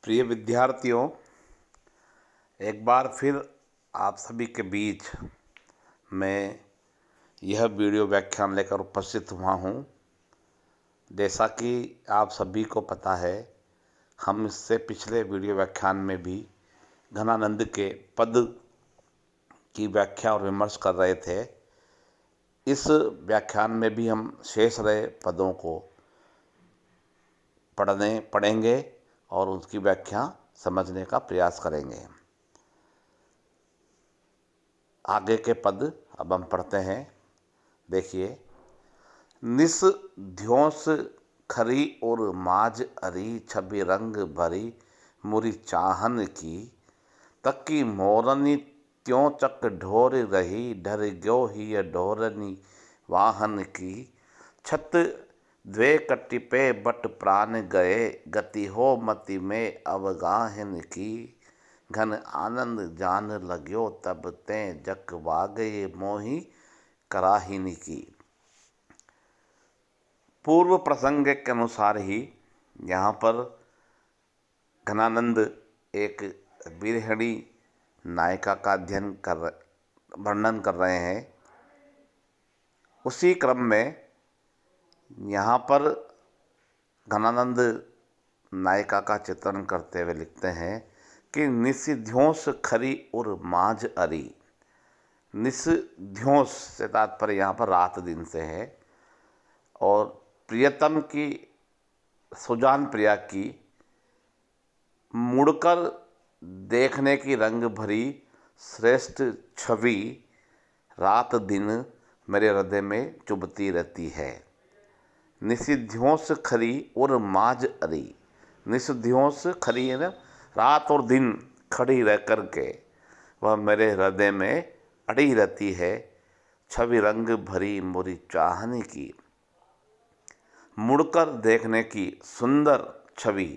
प्रिय विद्यार्थियों, एक बार फिर आप सभी के बीच मैं यह वीडियो व्याख्यान लेकर उपस्थित हुआ हूँ। जैसा कि आप सभी को पता है, हम इससे पिछले वीडियो व्याख्यान में भी घनानंद के पद की व्याख्या और विमर्श कर रहे थे। इस व्याख्यान में भी हम शेष रहे पदों को पढ़ेंगे और उसकी व्याख्या समझने का प्रयास करेंगे। आगे के पद अब हम पढ़ते हैं। देखिए, निस ध्योंस खरी और माज अरी छवि रंग भरी मुरी चाहन की तक्की मोरनी त्यों चक ढोर रही ढर ग्यो ही ढोरनी वाहन की छत द्वे कट्टी पे बट प्राण गए गति हो मति में अवगाहन की घन आनंद जान लग्यो तब ते जक वागये मोही कराहिनी की। पूर्व प्रसंग के अनुसार ही यहाँ पर घनानंद एक विरहिणी नायिका का वर्णन कर रहे हैं। उसी क्रम में यहाँ पर घनानंद नायिका का चित्रण करते हुए लिखते हैं कि निस्ध्योंस खरी और माज अरी। निस्ध्योंस से तात्पर्य यहाँ पर रात दिन से है और प्रियतम की सुजान प्रिया की मुड़कर देखने की रंग भरी श्रेष्ठ छवि रात दिन मेरे हृदय में चुभती रहती है। निस्ध्योंस खरी और माज अरी। निस्ध्योंस खरी है ना, रात और दिन खड़ी रह कर के वह मेरे हृदय में अड़ी रहती है। छवि रंग भरी मोरी चाहने की, मुड़कर देखने की सुंदर छवि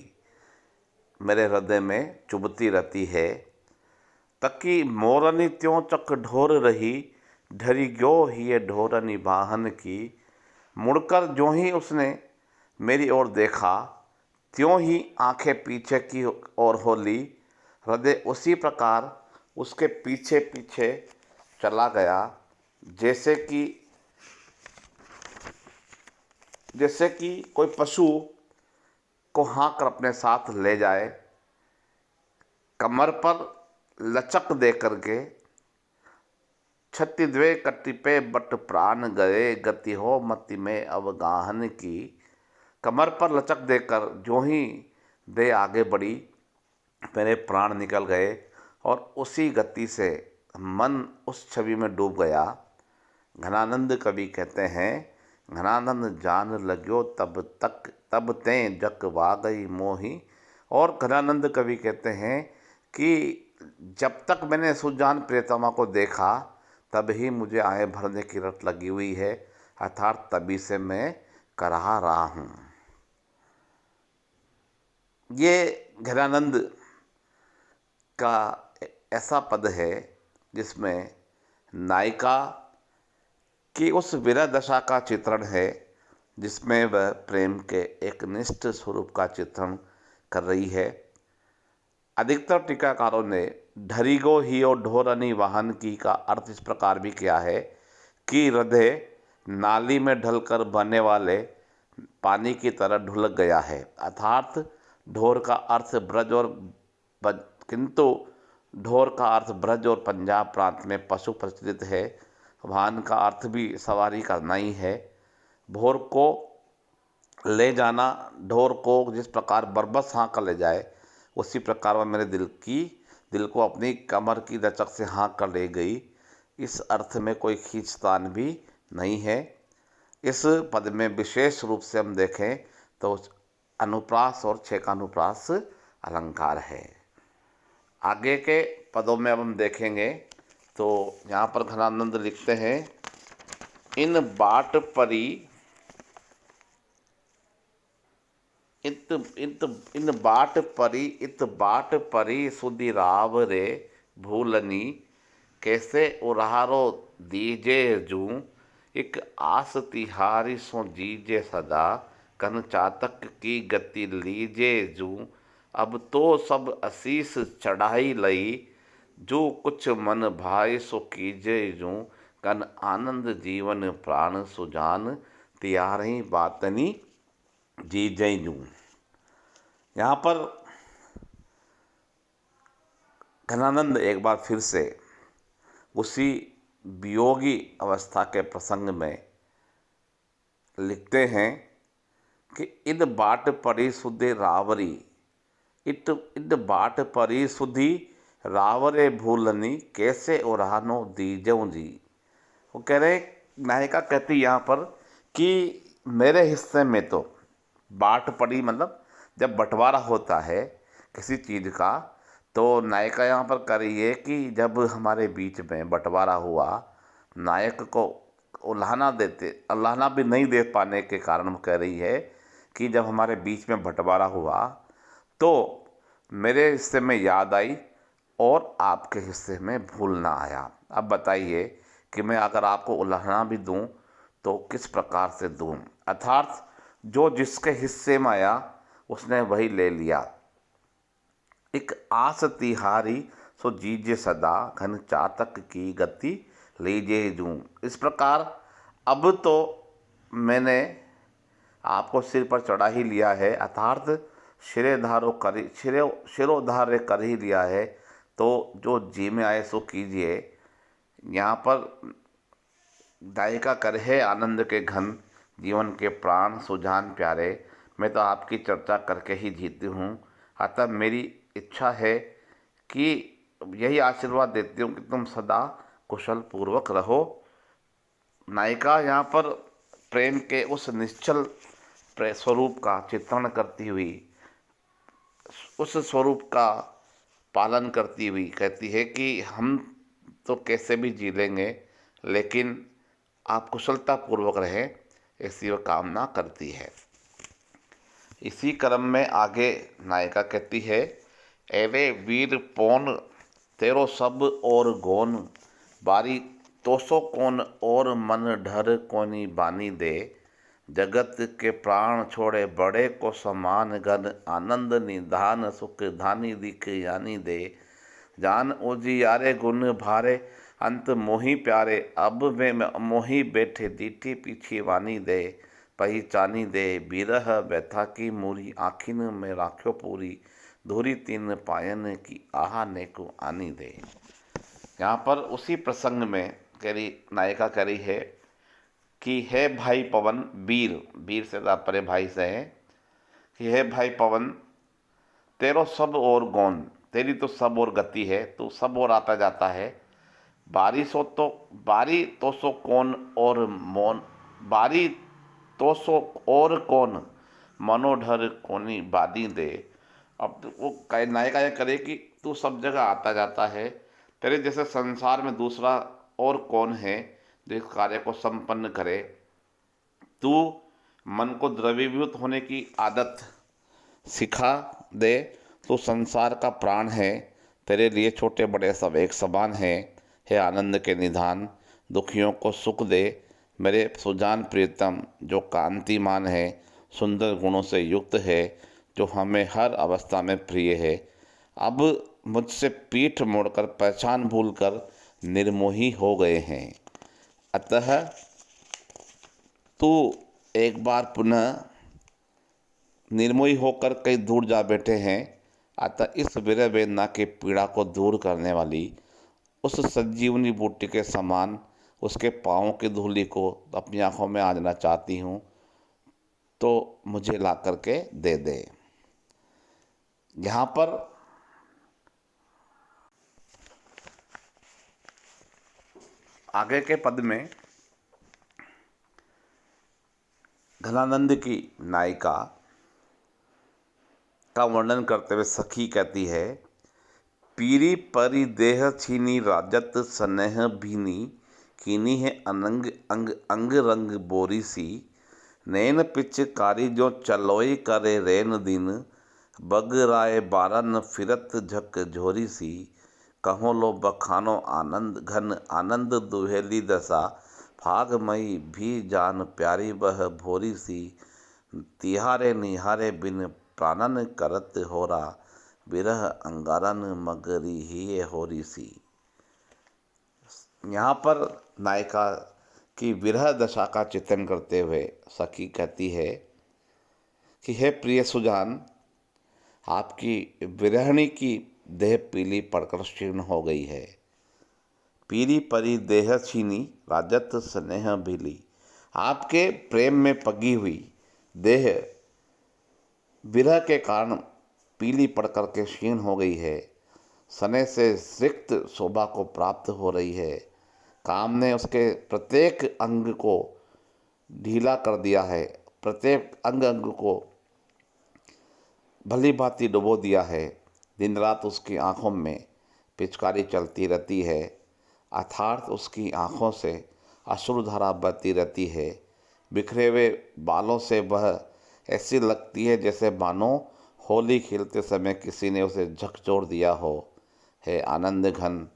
मेरे हृदय में चुभती रहती है। तकी मोरनी त्यों चक ढोर रही ढरी ग्यो ही ढोरनी वाहन की। मुड़कर जो ही उसने मेरी ओर देखा त्यों ही आंखें पीछे की ओर हो ली। हृदय उसी प्रकार उसके पीछे पीछे चला गया जैसे कि कोई पशु को हाँक कर अपने साथ ले जाए। कमर पर लचक दे करके छत्ती द्वे कट्टी पे बट प्राण गए गति हो मति में अवगाहन की। कमर पर लचक देकर जो ही दे आगे बढ़ी, मेरे प्राण निकल गए और उसी गति से मन उस छवि में डूब गया। घनानंद कवि कहते हैं, घनानंद जान लग्यो तब तें जक वागई मोही। और घनानंद कवि कहते हैं कि जब तक मैंने सुजान प्रियतमा को देखा तब ही मुझे आए भरने की रट लगी हुई है, अर्थात तभी से मैं कराह रहा हूँ। ये घनानंद का ऐसा पद है जिसमें नायिका की उस विरह दशा का चित्रण है, जिसमें वह प्रेम के एक निष्ठ स्वरूप का चित्रण कर रही है। अधिकतर टीकाकारों ने ढरीगो ही और ढोरनी वाहन की का अर्थ इस प्रकार भी किया है कि हृदय नाली में ढलकर बहने वाले पानी की तरह ढुलक गया है। अर्थात ढोर का अर्थ ब्रज और किंतु ढोर का अर्थ ब्रज और पंजाब प्रांत में पशु प्रचलित है। वाहन का अर्थ भी सवारी करना ही है। भोर को ले जाना, ढोर को जिस प्रकार बरबस हाँक कर ले जाए, उसी प्रकार वह मेरे दिल को अपनी कमर की लचक से हाँक कर ले गई। इस अर्थ में कोई खींचतान भी नहीं है। इस पद में विशेष रूप से हम देखें तो अनुप्रास और छेकानुप्रास अलंकार है। आगे के पदों में अब हम देखेंगे तो यहाँ पर घनानंद लिखते हैं, इन बाट परी इन बाट परी सुधि राव रे भूलनी कैसे उरारो दीजे जू एक आस तिहारी सो जीजे सदा कन चातक की गति लीजे जू अब तो सब असीस चढ़ाई लई, जो कुछ मन भाए सो कीजे जूं, कन आनंद जीवन प्राण सुजान, तियारही बातनी जी जई जूं। यहाँ पर घनानंद एक बार फिर से उसी वियोगी अवस्था के प्रसंग में लिखते हैं कि इन बाट पड़ी सुधे रावरी, इन बाट पड़ी सुधी रावरे भूलनी, कैसे उरानो दीजऊं जी। वो कह रहे, नायिका कहती यहाँ पर कि मेरे हिस्से में तो बाट पड़ी, मतलब जब बंटवारा होता है किसी चीज़ का, तो नायिका यहाँ पर कह रही है कि जब हमारे बीच में बंटवारा हुआ, नायक को उल्हाना भी नहीं दे पाने के कारण वो कह रही है कि जब हमारे बीच में बंटवारा हुआ तो मेरे हिस्से में याद आई और आपके हिस्से में भूल ना आया। अब बताइए कि मैं अगर आपको उल्हाना भी दूं तो किस प्रकार से दूं। अर्थात जो जिसके हिस्से में आया उसने वही ले लिया। एक आस तिहारी सो जीजे सदा, घन चातक की गति लीजिए जूं। इस प्रकार अब तो मैंने आपको सिर पर चढ़ा ही लिया है, अर्थात शिरोधार्य कर ही लिया है, तो जो जी में आए सो कीजिए। यहाँ पर दायिका कर है आनंद के घन, जीवन के प्राण सुजान प्यारे, मैं तो आपकी चर्चा करके ही जीती हूँ। अतः मेरी इच्छा है कि यही आशीर्वाद देती हूँ कि तुम सदा कुशल पूर्वक रहो। नायिका यहाँ पर प्रेम के उस निश्चल स्वरूप का चित्रण करती हुई, उस स्वरूप का पालन करती हुई कहती है कि हम तो कैसे भी जी लेंगे, लेकिन आप कुशलता पूर्वक रहें, ऐसी वह कामना करती है। इसी क्रम में आगे नायिका कहती है, एवे वीर पौन तेरो सब और गौन, बारी तोसो कौन और मन ढर कोनी बानी दे, जगत के प्राण छोड़े बड़े को समान, गन आनंद निधान सुख धानी दिख यानी दे, जान उजियारे गुण भारे अंत मोही प्यारे, अब वे मोही बैठे दीठी पीछे वानी दे, पहचानी दे बिरह व्यथा की मूरी, आखिन में राख्यो पूरी, धूरी तीन पायन की आहा ने को आनी दे। यहाँ पर उसी प्रसंग में नायिका कह रही है कि हे भाई पवन, वीर से तात्पर्य भाई से है कि हे भाई पवन, तेरो सब और गौन, तेरी तो सब और गति है, तू सब और आता जाता है। बारी तो सो कौन और मौन, बारी तो सो और कौन, मनोढर कोनी बादी दे। अब वो नायिका ये करे कि तू सब जगह आता जाता है, तेरे जैसे संसार में दूसरा और कौन है जो इस कार्य को संपन्न करे। तू मन को द्रवीभूत होने की आदत सिखा दे, तो संसार का प्राण है, तेरे लिए छोटे बड़े सब एक समान है। हे आनंद के निधान, दुखियों को सुख दे, मेरे सुजान प्रियतम जो कांतिमान है, सुंदर गुणों से युक्त है, जो हमें हर अवस्था में प्रिय है, अब मुझसे पीठ मोड़कर पहचान भूलकर निर्मोही हो गए हैं। अतः तू एक बार पुनः निर्मोही होकर कई दूर जा बैठे हैं। अतः इस विरह वेदना की पीड़ा को दूर करने वाली उस संजीवनी बूटी के समान उसके पाँव की धूली को अपनी आंखों में आजना चाहती हूँ, तो मुझे ला करके दे दे। यहाँ पर आगे के पद में घनानंद की नायिका का वर्णन करते हुए सखी कहती है, पीरी परी देह छीनी राजत स्नेह भीनी, कीनी है अनंग अंग अंग रंग बोरी सी, नैन पिचकारी जो चलोई करे रैन दिन, बग राय बारन फिरत झक झोरी सी, कहो लो बखानो आनंद घन आनंद दुहेली दशा, फागमई भी जान प्यारी बह भोरी सी, तिहारे निहारे बिन प्राणन करत होरा, विरह अंगारन मगरी ही होरी सी। यहाँ पर नायिका की विरह दशा का चित्रण करते हुए सखी कहती है कि हे प्रिय सुजान, आपकी विरहणी की देह पीली पड़कर शीर्ण हो गई है। पीली परी देह छीनी, राजत स्नेह भीली। आपके प्रेम में पगी हुई देह विरह के कारण पीली पड़कर के क्षीण हो गई है। स्नेह से रिक्त शोभा को प्राप्त हो रही है। काम ने उसके प्रत्येक अंग को ढीला कर दिया है, प्रत्येक अंग अंग को भली भांति डुबो दिया है। दिन रात उसकी आंखों में पिचकारी चलती रहती है, अर्थात उसकी आंखों से अश्रुधारा बहती रहती है। बिखरे हुए बालों से वह ऐसी लगती है जैसे मानो होली खेलते समय किसी ने उसे झकझोर दिया हो। है आनंद घन,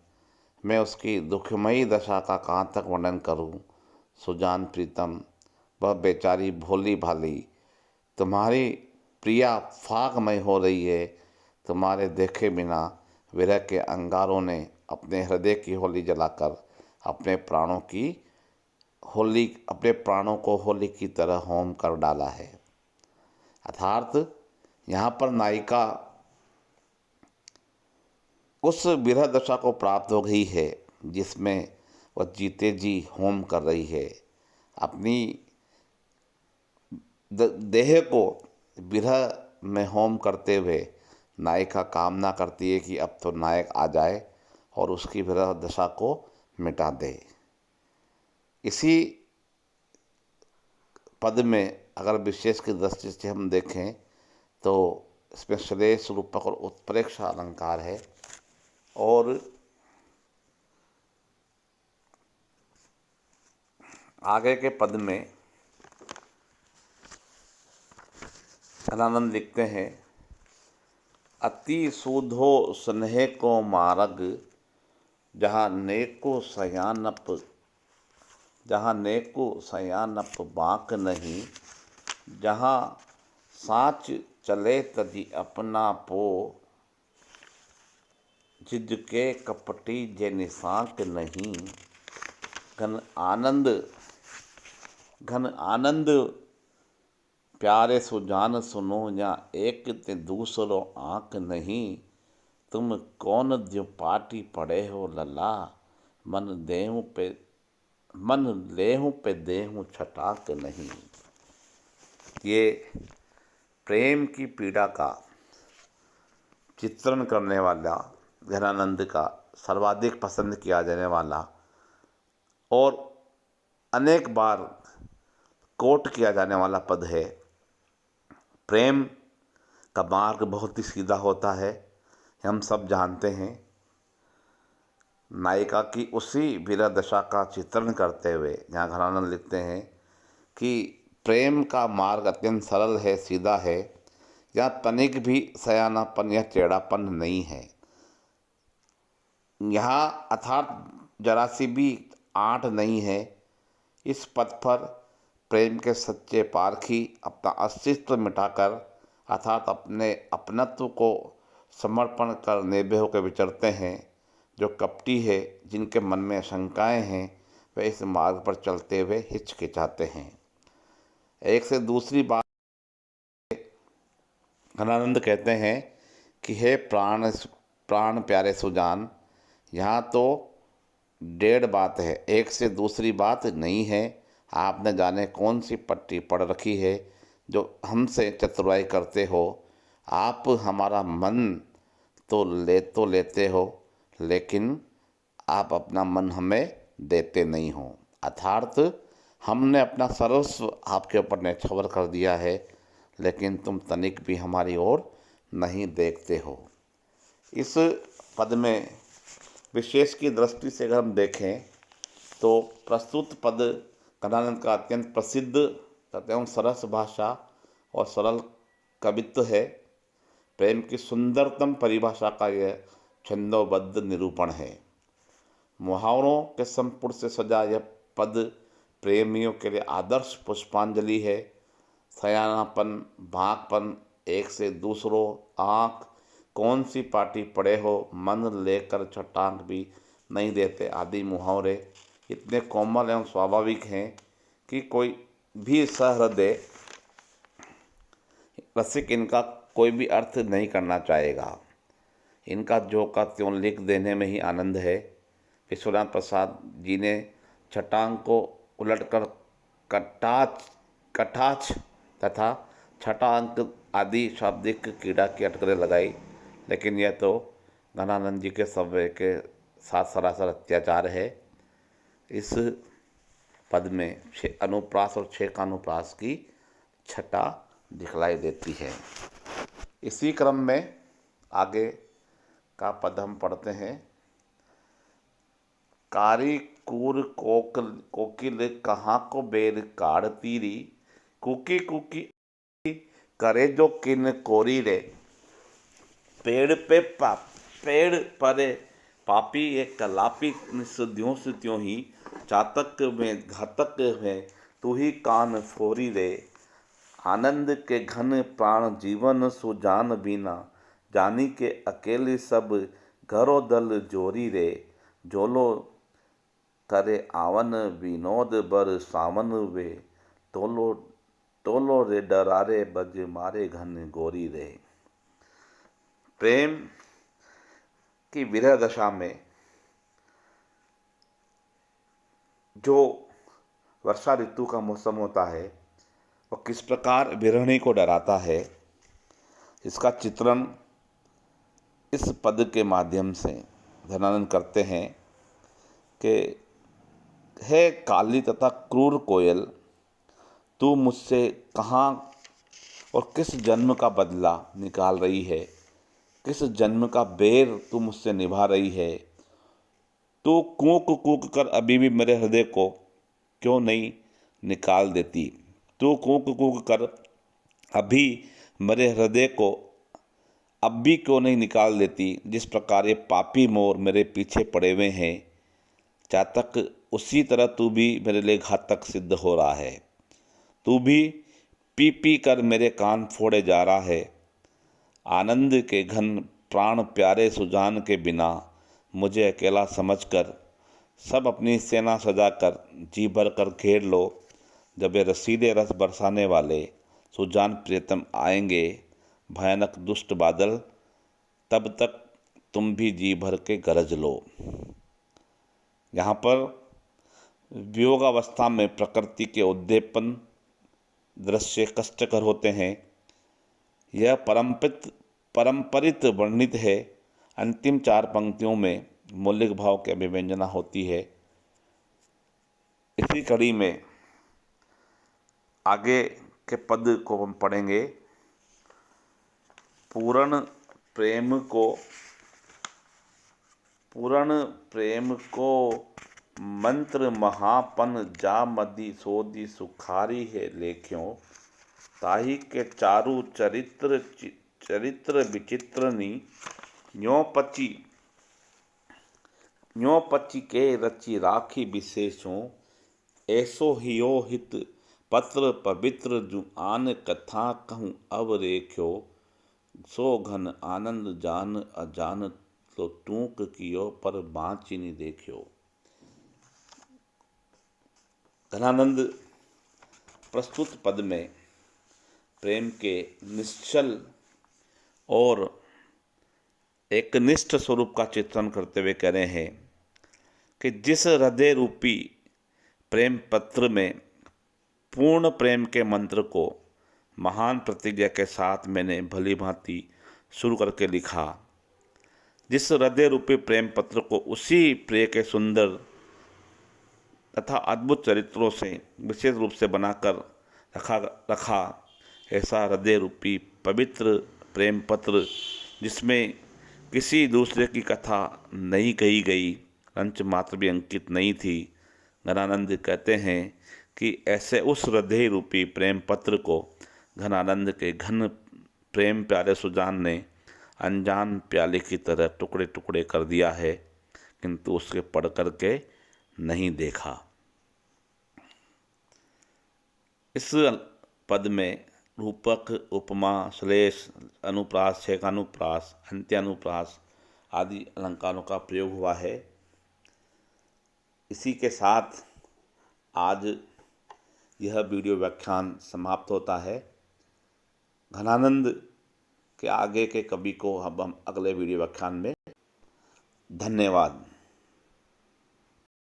मैं उसकी दुखमयी दशा का कहाँ तक वर्णन करूं। सुजान प्रीतम, वह बेचारी भोली भाली तुम्हारी प्रिया फागमय हो रही है। तुम्हारे देखे बिना विरह के अंगारों ने अपने हृदय की होली जलाकर अपने प्राणों को होली की तरह होम कर डाला है। अर्थात यहाँ पर नायिका उस विरह दशा को प्राप्त हो गई है जिसमें वह जीते जी होम कर रही है। अपनी देह को विरह में होम करते हुए नायिका कामना करती है कि अब तो नायक आ जाए और उसकी विरह दशा को मिटा दे। इसी पद में अगर विशेष की दृष्टि से हम देखें तो इसमें श्लेष, रूपक और उत्प्रेक्षा अलंकार है। और आगे के पद में घनानंद लिखते हैं, अति सूधो स्नेह को मार्ग, जहाँ नेको सयानप बाक नहीं। जहाँ साच चले तजी अपना पो, जिद के कपटी जे निशाक नहीं। घन आनंद प्यारे सुजान सुनो, या एक ते दूसरो आँख नहीं। तुम कौन द्यो पाटी पड़े हो लला, मन लेहूं पे देहूं छटाक नहीं। ये प्रेम की पीड़ा का चित्रण करने वाला घनानंद का सर्वाधिक पसंद किया जाने वाला और अनेक बार कोट किया जाने वाला पद है। प्रेम का मार्ग बहुत ही सीधा होता है, हम सब जानते हैं। नायिका की उसी विरह दशा का चित्रण करते हुए यहाँ घनानंद लिखते हैं कि प्रेम का मार्ग अत्यंत सरल है, सीधा है। यहाँ तनिक भी सयानापन या टेढ़ापन नहीं है। यहाँ अर्थात जरा सी भी आंट नहीं है। इस पथ पर प्रेम के सच्चे पारखी अपना अस्तित्व मिटाकर अर्थात अपने अपनत्व को समर्पण कर निर्भय होकर विचरते हैं। जो कपटी है, जिनके मन में शंकाएं हैं, वे इस मार्ग पर चलते हुए हिचकिचाते हैं। एक से दूसरी बात घनानंद कहते हैं कि हे प्राण प्यारे सुजान, यहाँ तो डेढ़ बात है, एक से दूसरी बात नहीं है। आपने जाने कौन सी पट्टी पड़ रखी है जो हमसे चतुराई करते हो। आप हमारा मन तो लेते हो, लेकिन आप अपना मन हमें देते नहीं हो। अर्थात हमने अपना सर्वस्व आपके ऊपर न्यौछावर कर दिया है, लेकिन तुम तनिक भी हमारी ओर नहीं देखते हो। इस पद में विशेष की दृष्टि से अगर हम देखें तो प्रस्तुत पद घनानंद का अत्यंत प्रसिद्ध एवं सरस भाषा और सरल कवित्व है। प्रेम की सुंदरतम परिभाषा का यह छंदोबद्ध निरूपण है। मुहावरों के संपुट से सजा यह पद प्रेमियों के लिए आदर्श पुष्पांजलि है। सयानापन, भागपन एक से दूसरों आँख कौन सी पार्टी पड़े हो, मन लेकर छटांक भी नहीं देते आदि मुहावरे इतने कोमल एवं स्वाभाविक हैं कि कोई भी सहृदय रसिक इनका कोई भी अर्थ नहीं करना चाहेगा। इनका जो का त्यों लिख देने में ही आनंद है। विश्वनाथ प्रसाद जी ने छटांग को उलटकर कटाक्ष तथा छठा अंक आदि शाब्दिक क्रीड़ा की अटकलें लगाई, लेकिन यह तो घनानंद जी के सव्य के साथ सरासर अत्याचार है। इस पद में अनुप्रास और छः का अनुप्रास की छटा दिखलाई देती है। इसी क्रम में आगे का पद हम पढ़ते हैं। कारी कूर कोकिल कहाँ को बेर काढ़ तीरी, कुकी कुकी करे जो किन कोरी रे, पेड़ परे पापी एक कलापी निस्यों से त्यों ही, चातक में घातक है तू ही कान फोरी रे, आनंद के घन प्राण जीवन सुजान बीना, जानी के अकेले सब घरो दल जोरी रे, जोलो करे आवन विनोद बर सावन वे, टोलो टोलो रे डरारे बज मारे घन गोरी रे। प्रेम की विरह दशा में जो वर्षा ऋतु का मौसम होता है वो किस प्रकार विरहिणी को डराता है, इसका चित्रण इस पद के माध्यम से धनानंद करते हैं कि हे काली तथा क्रूर कोयल, तू मुझसे कहाँ और किस जन्म का बदला निकाल रही है, किस जन्म का बेर तू मुझसे निभा रही है। तू कूक कूक कर अभी भी मेरे हृदय को क्यों नहीं निकाल देती, तू कूक कूक कर अभी मेरे हृदय को अब भी क्यों नहीं निकाल देती। जिस प्रकार ये पापी मोर मेरे पीछे पड़े हुए हैं, चातक उसी तरह तू भी मेरे लिए घातक सिद्ध हो रहा है। तू भी पी पी कर मेरे कान फोड़े जा रहा है। आनंद के घन प्राण प्यारे सुजान के बिना मुझे अकेला समझकर सब अपनी सेना सजाकर जी भर कर घेर लो। जब ये रसीले रस बरसाने वाले सुजान प्रियतम आएंगे भयानक दुष्ट बादल, तब तक तुम भी जी भर के गरज लो। यहाँ पर वियोगावस्था में प्रकृति के उद्दीपन दृश्य कष्टकर होते हैं। यह परंपरित वर्णित है। अंतिम 4 पंक्तियों में मौलिक भाव की अभिव्यंजना होती है। इसी कड़ी में आगे के पद को हम पढ़ेंगे। पूर्ण प्रेम को मंत्र महापन जा मदी सोदी सुखारी है लेख्यों, ताही के चारु चरित्र विचित्रनी, न्यों पची के रची राखी विशेषों, ऐसो हियो हित पत्र पवित्र जु आन कथा कहूँ अब रेख्यो, सो घन आनंद जान अजान तो टूक कियो पर बाँची नहीं देखियो। घनानंद प्रस्तुत पद में प्रेम के निश्चल और एकनिष्ठ स्वरूप का चित्रण करते हुए कह रहे हैं कि जिस हृदय रूपी प्रेम पत्र में पूर्ण प्रेम के मंत्र को महान प्रतिज्ञा के साथ मैंने भली भांति शुरू करके लिखा, जिस हृदय रूपी प्रेम पत्र को उसी प्रिय के सुंदर तथा अद्भुत चरित्रों से विशेष रूप से बनाकर रखा ऐसा हृदय रूपी पवित्र प्रेम पत्र जिसमें किसी दूसरे की कथा नहीं कही गई, अंश मात्र भी अंकित नहीं थी। घनानंद कहते हैं कि ऐसे उस हृदय रूपी प्रेम पत्र को घनानंद के घन प्रेम प्यारे सुजान ने अनजान प्याले की तरह टुकड़े टुकड़े कर दिया है, किंतु उसके पढ़ करके नहीं देखा। इस पद में रूपक, उपमा, श्लेष, अनुप्रास, छेकानुप्रास, अंत्यानुप्रास आदि अलंकारों का प्रयोग हुआ है। इसी के साथ आज यह वीडियो व्याख्यान समाप्त होता है। घनानंद के आगे के कवि को अब हम अगले वीडियो व्याख्यान में धन्यवाद।